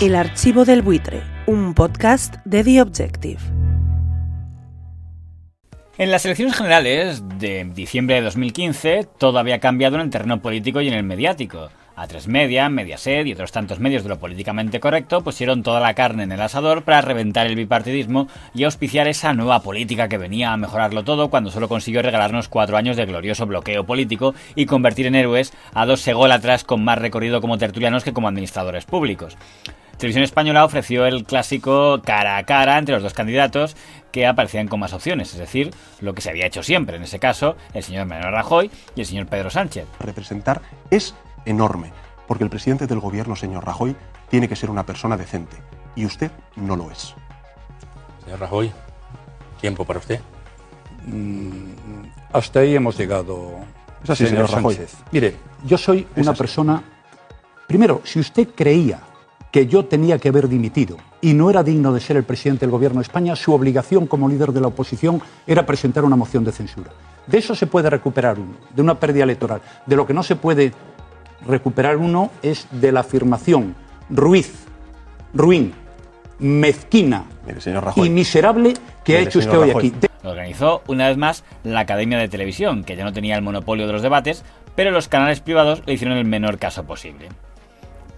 El Archivo del Buitre, un podcast de The Objective. En las elecciones generales de diciembre de 2015, todo había cambiado en el terreno político y en el mediático. A3media, Mediaset y otros tantos medios de lo políticamente correcto pusieron toda la carne en el asador para reventar el bipartidismo y auspiciar esa nueva política que venía a mejorarlo todo cuando solo consiguió regalarnos 4 años de glorioso bloqueo político y convertir en héroes a 2 ególatras con más recorrido como tertulianos que como administradores públicos. Televisión Española ofreció el clásico cara a cara entre los dos candidatos que aparecían con más opciones, es decir, lo que se había hecho siempre, en ese caso, el señor Mariano Rajoy y el señor Pedro Sánchez. Representar es enorme, porque el presidente del gobierno, señor Rajoy, tiene que ser una persona decente, y usted no lo es. Señor Rajoy, ¿tiempo para usted? Hasta ahí hemos llegado, Es así, señor Rajoy. Sánchez. Mire, yo soy una persona... Primero, si usted creía que yo tenía que haber dimitido y no era digno de ser el presidente del gobierno de España, su obligación como líder de la oposición era presentar una moción de censura. De eso se puede recuperar uno, de una pérdida electoral. De lo que no se puede recuperar uno es de la afirmación ruin, mezquina, mire, señor Rajoy, y miserable que ha hecho usted hoy aquí. Lo organizó una vez más la Academia de Televisión, que ya no tenía el monopolio de los debates, pero los canales privados le hicieron el menor caso posible.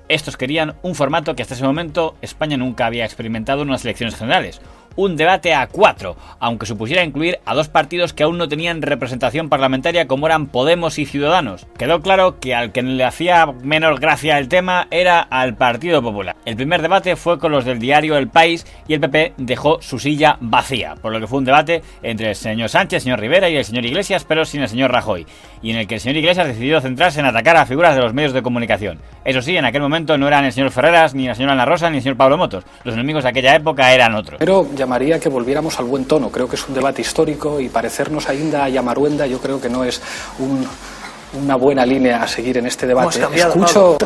Estos querían un formato que hasta ese momento España nunca había experimentado en unas elecciones generales. Un debate a 4, aunque supusiera incluir a 2 partidos que aún no tenían representación parlamentaria como eran Podemos y Ciudadanos. Quedó claro que al que le hacía menor gracia el tema era al Partido Popular. El primer debate fue con los del diario El País y el PP dejó su silla vacía, por lo que fue un debate entre el señor Sánchez, el señor Rivera y el señor Iglesias, pero sin el señor Rajoy, y en el que el señor Iglesias decidió centrarse en atacar a figuras de los medios de comunicación. Eso sí, en aquel momento no eran el señor Ferreras, ni la señora Ana Rosa, ni el señor Pablo Motos. Los enemigos de aquella época eran otros. Pero llamaría que volviéramos al buen tono. Creo que es un debate histórico y parecernos a Inda y a Maruenda yo creo que no es una buena línea a seguir en este debate. Escucho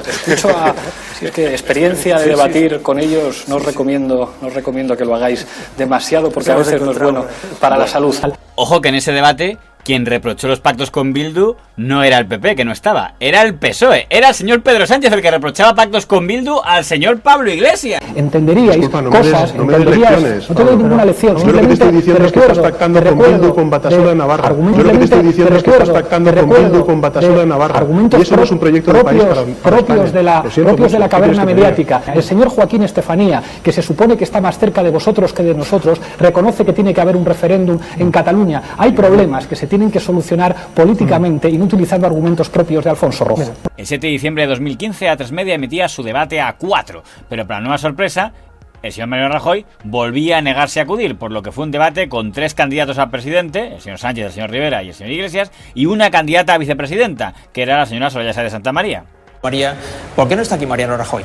a si es que experiencia de debatir con ellos, no os recomiendo que lo hagáis demasiado porque a veces no es bueno para la salud. Ojo que en ese debate quien reprochó los pactos con Bildu no era el PP, que no estaba, era el PSOE. Era el señor Pedro Sánchez el que reprochaba pactos con Bildu al señor Pablo Iglesias. Entenderíais cosas, no te doy ninguna lección. Yo lo que te estoy diciendo es que estás pactando con Bildu con Batasuna en Navarra. Yo lo que te estoy diciendo es que estás pactando con Bildu con Batasuna en Navarra. Y eso no es un proyecto de país para propios de la caverna mediática. El señor Joaquín Estefanía, que se supone que está más cerca de vosotros que de nosotros, reconoce que tiene que haber un referéndum en Cataluña. Hay problemas que se tienen que solucionar políticamente y no utilizando argumentos propios de Alfonso Rojo. El 7 de diciembre de 2015, A3media emitía su debate a 4, pero para nueva sorpresa, el señor Mariano Rajoy volvía a negarse a acudir, por lo que fue un debate con 3 candidatos a presidente, el señor Sánchez, el señor Rivera y el señor Iglesias, y una candidata a vicepresidenta, que era la señora Soraya Sáez de Santa María. María, ¿por qué no está aquí Mariano Rajoy?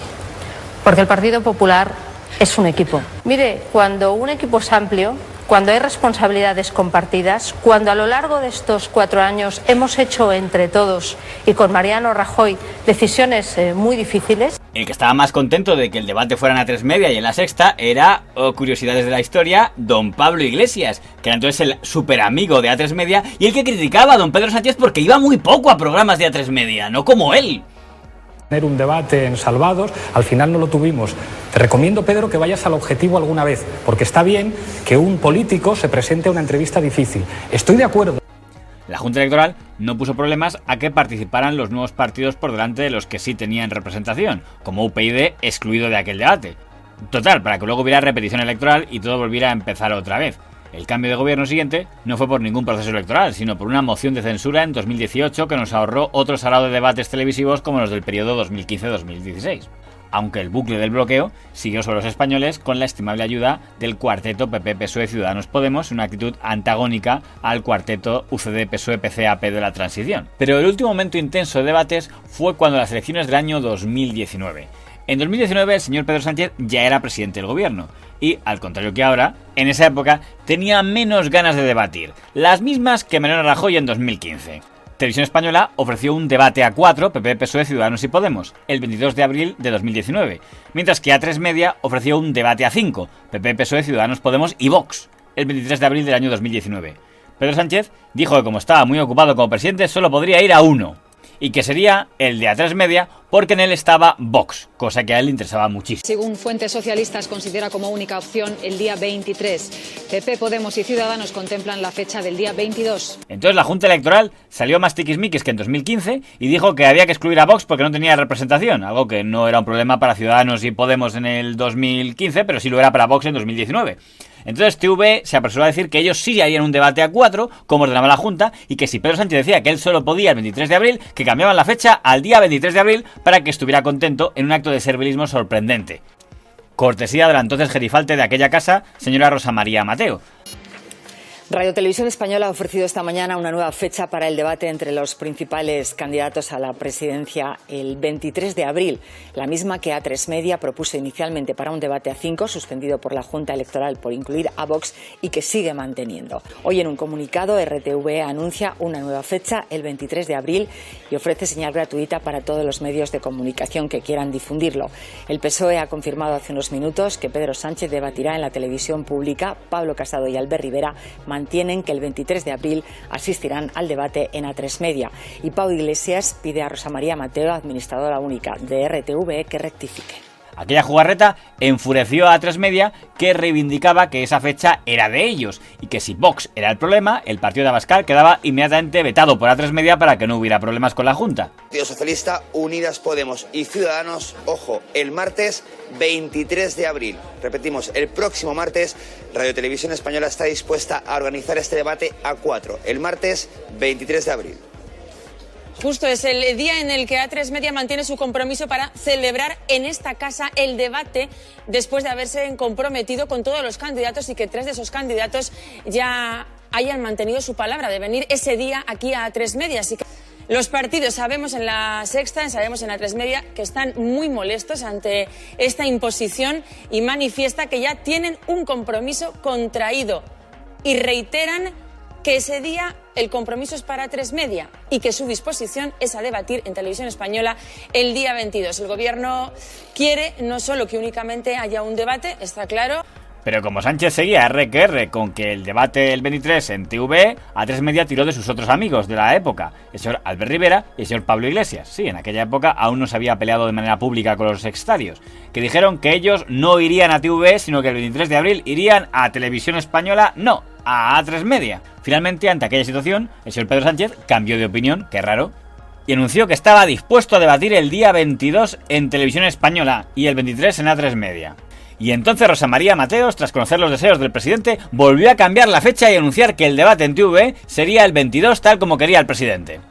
Porque el Partido Popular es un equipo. Mire, cuando un equipo es amplio, cuando hay responsabilidades compartidas, cuando a lo largo de estos 4 años hemos hecho entre todos y con Mariano Rajoy decisiones muy difíciles. El que estaba más contento de que el debate fuera en A3media y en La Sexta era, curiosidades de la historia, don Pablo Iglesias, que era entonces el super amigo de A3media y el que criticaba a don Pedro Sánchez porque iba muy poco a programas de A3media, no como él. Tener un debate en Salvados, al final no lo tuvimos. Te recomiendo, Pedro, que vayas al objetivo alguna vez, porque está bien que un político se presente a una entrevista difícil. Estoy de acuerdo. La Junta Electoral no puso problemas a que participaran los nuevos partidos por delante de los que sí tenían representación, como UPyD excluido de aquel debate. Total, para que luego hubiera repetición electoral y todo volviera a empezar otra vez. El cambio de gobierno siguiente no fue por ningún proceso electoral, sino por una moción de censura en 2018 que nos ahorró otro sarao de debates televisivos como los del periodo 2015-2016. Aunque el bucle del bloqueo siguió sobre los españoles con la estimable ayuda del cuarteto PP-PSOE-Ciudadanos-Podemos, una actitud antagónica al cuarteto UCD-PSOE-PCAP de la transición. Pero el último momento intenso de debates fue cuando las elecciones del año 2019. En 2019 el señor Pedro Sánchez ya era presidente del gobierno y, al contrario que ahora, en esa época tenía menos ganas de debatir, las mismas que Mariano Rajoy en 2015. Televisión Española ofreció un debate a 4, PP, PSOE, Ciudadanos y Podemos, el 22 de abril de 2019, mientras que A3media ofreció un debate a 5, PP, PSOE, Ciudadanos, Podemos y Vox, el 23 de abril del año 2019. Pedro Sánchez dijo que como estaba muy ocupado como presidente solo podría ir a uno. y que sería el de A3 Media porque en él estaba Vox, cosa que a él le interesaba muchísimo. Según fuentes socialistas, considera como única opción el día 23. PP, Podemos y Ciudadanos contemplan la fecha del día 22. Entonces la Junta Electoral salió más tiquismiquis que en 2015 y dijo que había que excluir a Vox porque no tenía representación, algo que no era un problema para Ciudadanos y Podemos en el 2015, pero sí lo era para Vox en 2019. Entonces TV se apresuró a decir que ellos sí harían un debate a 4, como ordenaba la Junta, y que si Pedro Sánchez decía que él solo podía el 23 de abril, que cambiaban la fecha al día 23 de abril para que estuviera contento en un acto de servilismo sorprendente. Cortesía de la entonces gerifalte de aquella casa, señora Rosa María Mateo. Radio Televisión Española ha ofrecido esta mañana una nueva fecha para el debate entre los principales candidatos a la presidencia el 23 de abril, la misma que A3 Media propuso inicialmente para un debate a 5, suspendido por la Junta Electoral por incluir a Vox y que sigue manteniendo. Hoy en un comunicado, RTV anuncia una nueva fecha, el 23 de abril, y ofrece señal gratuita para todos los medios de comunicación que quieran difundirlo. El PSOE ha confirmado hace unos minutos que Pedro Sánchez debatirá en la televisión pública. Pablo Casado y Albert Rivera mantienen que el 23 de abril asistirán al debate en A3 Media. Y Pau Iglesias pide a Rosa María Mateo, administradora única de RTV, que rectifique. Aquella jugarreta enfureció a A3 Media, que reivindicaba que esa fecha era de ellos y que si Vox era el problema, el partido de Abascal quedaba inmediatamente vetado por A3 Media para que no hubiera problemas con la Junta. Partido Socialista, Unidas Podemos y Ciudadanos, ojo, el martes 23 de abril. Repetimos, el próximo martes, Radio Televisión Española está dispuesta a organizar este debate a 4, el martes 23 de abril. Justo es el día en el que A3 Media mantiene su compromiso para celebrar en esta casa el debate después de haberse comprometido con todos los candidatos y que 3 de esos candidatos ya hayan mantenido su palabra de venir ese día aquí a A3 Media. Así que los partidos, sabemos en La Sexta, sabemos en A3 Media, que están muy molestos ante esta imposición y manifiesta que ya tienen un compromiso contraído y reiteran que ese día el compromiso es para A3 Media y que su disposición es a debatir en Televisión Española el día 22. El Gobierno quiere no solo que únicamente haya un debate, está claro. Pero como Sánchez seguía R con que el debate el 23 en TV, A3 Media tiró de sus otros amigos de la época, el señor Albert Rivera y el señor Pablo Iglesias. Sí, en aquella época aún no se había peleado de manera pública con los exstadios, que dijeron que ellos no irían a TV, sino que el 23 de abril irían a Televisión Española, no, a A3 Media. Finalmente, ante aquella situación, el señor Pedro Sánchez cambió de opinión, qué raro, y anunció que estaba dispuesto a debatir el día 22 en Televisión Española y el 23 en A3 Media. Y entonces Rosa María Mateos, tras conocer los deseos del presidente, volvió a cambiar la fecha y anunciar que el debate en TV sería el 22 tal como quería el presidente.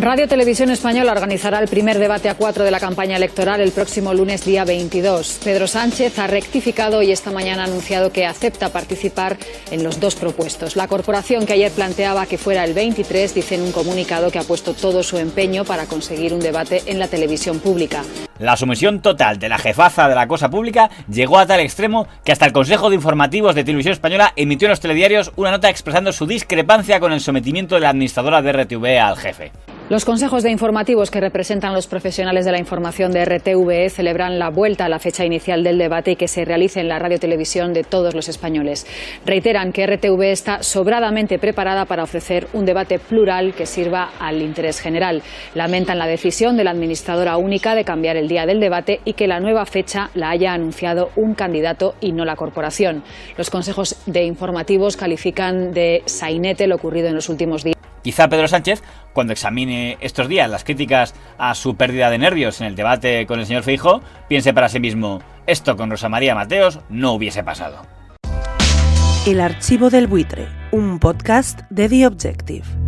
Radio Televisión Española organizará el primer debate a 4 de la campaña electoral el próximo lunes día 22. Pedro Sánchez ha rectificado y esta mañana ha anunciado que acepta participar en los dos propuestos. La corporación, que ayer planteaba que fuera el 23, dice en un comunicado que ha puesto todo su empeño para conseguir un debate en la televisión pública. La sumisión total de la jefaza de la cosa pública llegó a tal extremo que hasta el Consejo de Informativos de Televisión Española emitió en los telediarios una nota expresando su discrepancia con el sometimiento de la administradora de RTV al jefe. Los consejos de informativos que representan los profesionales de la información de RTVE celebran la vuelta a la fecha inicial del debate y que se realice en la radiotelevisión de todos los españoles. Reiteran que RTVE está sobradamente preparada para ofrecer un debate plural que sirva al interés general. Lamentan la decisión de la administradora única de cambiar el día del debate y que la nueva fecha la haya anunciado un candidato y no la corporación. Los consejos de informativos califican de sainete lo ocurrido en los últimos días. Quizá Pedro Sánchez, cuando examine estos días las críticas a su pérdida de nervios en el debate con el señor Feijóo, piense para sí mismo, esto con Rosa María Mateos no hubiese pasado. El archivo del buitre, un podcast de The Objective.